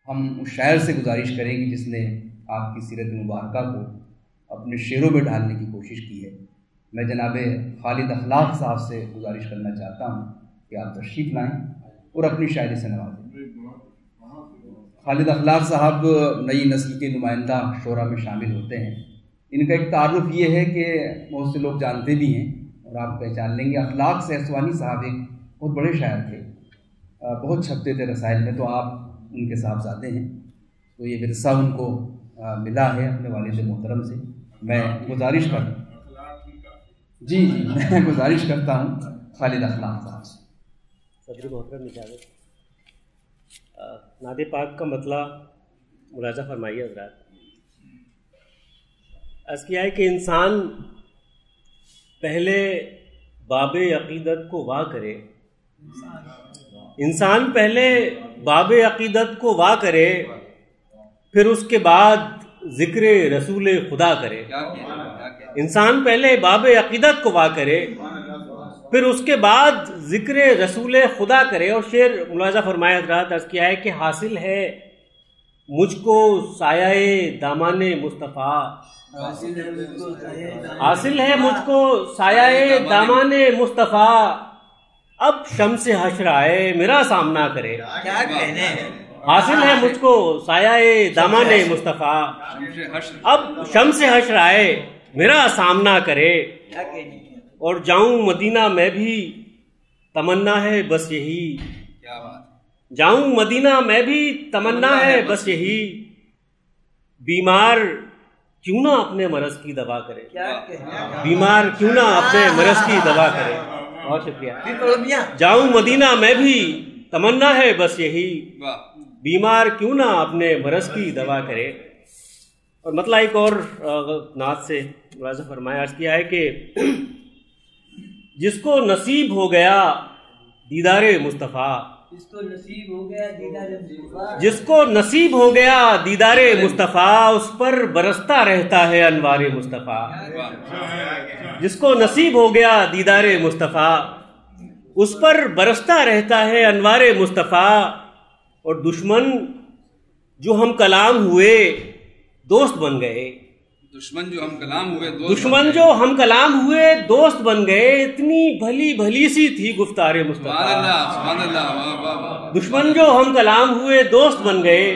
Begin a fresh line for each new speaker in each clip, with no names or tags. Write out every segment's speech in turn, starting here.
हम उस शायर से गुजारिश करेंगे जिसने आपकी सीरत मुबारका को अपने शेरों में ढालने की कोशिश की है। मैं जनाब खालिद अखलाक साहब से गुजारिश करना चाहता हूँ कि आप तशरीफ़ लाएँ और अपनी शायरी से नवाजें। खालिद अखलाक साहब नई नस्ल के नुमाइंदा शोरा में शामिल होते हैं। इनका एक तारुफ ये है कि बहुत से लोग जानते भी हैं और आप पहचान लेंगे। अखलाक सहसवानी साहब एक बहुत बड़े शायर थे, बहुत छपते थे रसाइल में, तो आप उनके साहबजादे हैं। तो ये विरसा उनको मिला है अपने वालिद मोहतरम से। मैं गुजारिश करता जी मैं गुजारिश करता हूँ खालिद अखलाक साहब से।
सदर मोहतरम इजाज़त, नादे पाक का मतला मुलाजा फरमाइए हज़रात। अर्ज़ किया है कि इंसान पहले बाबे अक़ीदत को वाह करे, इंसान पहले बाबे अक़ीदत को वाह करे, फिर उसके बाद ज़िक्र रसूल खुदा करे। इंसान पहले बाबे अक़ीदत को वाह करे, फिर उसके बाद ज़िक्र रसूल खुदा करे। और शेर मुलाजा फरमाया हज़रात, अर्ज़ किया है कि हासिल है मुझको सायाए दामाने मुस्तफ़ा, हासिल है मुझको सायाए दामाने मुस्तफ़ा, अब शम्स हश्र आए मेरा सामना करे।
क्या कहने हैं।
हासिल है मुझको सायाए दामाने मुस्तफ़ा, अब शम्स हश्र आए मेरा सामना करे। और जाऊं मदीना में भी तमन्ना है बस यही, जाऊं मदीना में भी तमन्ना है बस यही, बीमार क्यों ना अपने मरज की दवा करे, बीमार क्यों ना अपने मरज की दवा करे। बहुत शुक्रिया। जाऊं मदीना में भी तमन्ना है बस यही, बीमार क्यों ना अपने मरज की दवा करे। और मतलब एक और नात से मुलाज़ा फरमाया, अर्ज़ किया है कि जिसको नसीब हो गया दीदारे मुस्तफ़ा,
जिसको नसीब हो गया दीदारे मुस्तफ़ा,
जिसको नसीब हो गया दीदारे मुस्तफ़ा, उस पर बरसता रहता है अनवारे मुस्तफ़ा। जिसको नसीब हो गया दीदारे मुस्तफ़ा, उस पर बरसता रहता है अनवारे मुस्तफ़ा। और दुश्मन जो हम कलाम हुए दोस्त बन गए,
दुश्मन जो हम कलाम हुए
दुश्मन जो हम कलाम हुए दोस्त बन गए, इतनी भली भली सी थी गुफ्तारे मुस्तफ़ा। दुश्मन जो हम कलाम हुए दोस्त बन गए,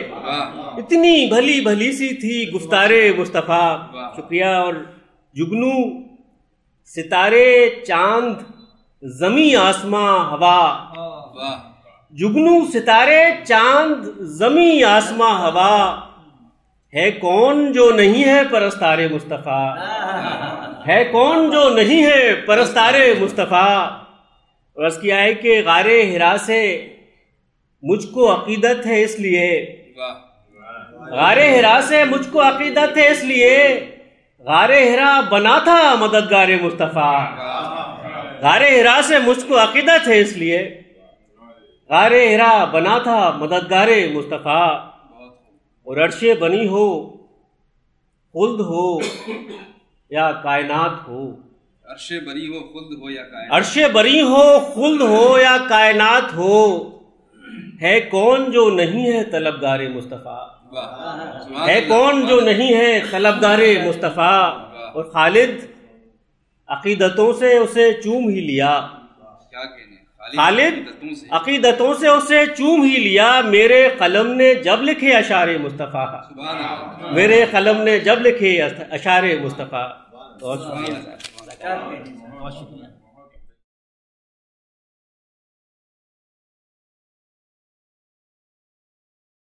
इतनी भली भली सी थी गुफ्तारे मुस्तफ़ा। शुक्रिया। और जुगनू सितारे चांद जमी आसमां हवा, जुगनू सितारे चांद जमी आसमां हवा, है कौन जो नहीं है परस्तारे मुस्तफ़ा, है कौन जो नहीं है परस्तारे मुस्तफ़ा। और अर्ज़ किया है कि गारे हिरा से मुझको अक़ीदत है इसलिए, गारे हिरा से मुझको अक़ीदत है इसलिए, गारे हिरा बना था मददगारे मुस्तफ़ा। गारे हिरा से मुझको अक़ीदत है इसलिए, गारे हिरा बना था मददगारे मुस्तफ़ा। और अर्शे बनी हो खुल्द हो या कायनात हो,
अर्शे बरी हो खुल्द हो या कायनात,
अर्शे बरी हो खुल्द हो या कायनात हो, है कौन जो नहीं है तलबगारे मुस्तफ़ा, है कौन जो नहीं है तलबगारे मुस्तफ़ा। और खालिद अक़ीदतों से उसे चूम ही लिया,
क्या कहने,
खालिद अक़ीदतों से उसे चूम ही लिया, मेरे कलम ने जब लिखे अशारे मुस्तफ़ा, मेरे कलम ने जब लिखे अशारे मुस्तफ़ा। बहुत शुक्रिया।